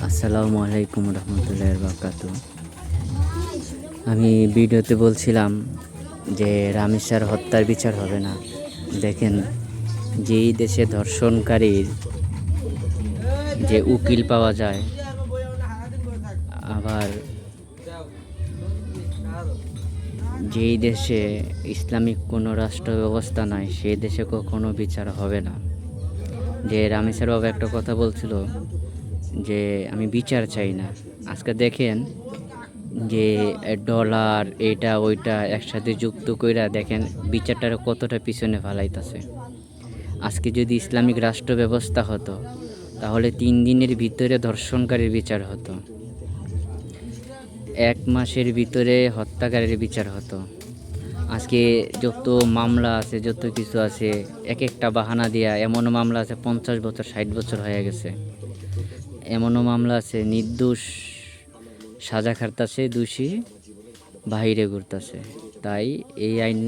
আসসালামু আলাইকুম রহমতুল্লাহ বারাকাতুহু। আমি ভিডিওতে বলছিলাম যে রামেসার হত্যার বিচার হবে না। দেখেন, যেই দেশে ধর্ষণকারীর যে উকিল পাওয়া যায়, আবার যেই দেশে ইসলামিক কোনো রাষ্ট্র ব্যবস্থা নাই, সেই দেশে কখনো বিচার হবে না। যে রামেসার বাবা একটা কথা বলছিল যে আমি বিচার চাই না। আজকে দেখেন যে ডলার এটা ওইটা একসাথে যুক্ত কইরা দেখেন বিচারটার কতটা পিছনে ফালাইতাছে। আজকে যদি ইসলামিক রাষ্ট্র ব্যবস্থা হতো, তাহলে 3 দিনের ভিতরে ধর্ষণকারীর বিচার হতো, 1 মাসের ভিতরে হত্যাকারীর বিচার হতো। আজকে যত মামলা আছে, যত কিছু আছে, এক একটা বাহানা দিয়া এমনও মামলা আছে 50 বছর 60 বছর হয়ে গেছে। এমনও মামলা আছে নির্দোষ সাজা খাটতাছে, দোষী বাহিরে ঘুরতাছে। তাই এই আইন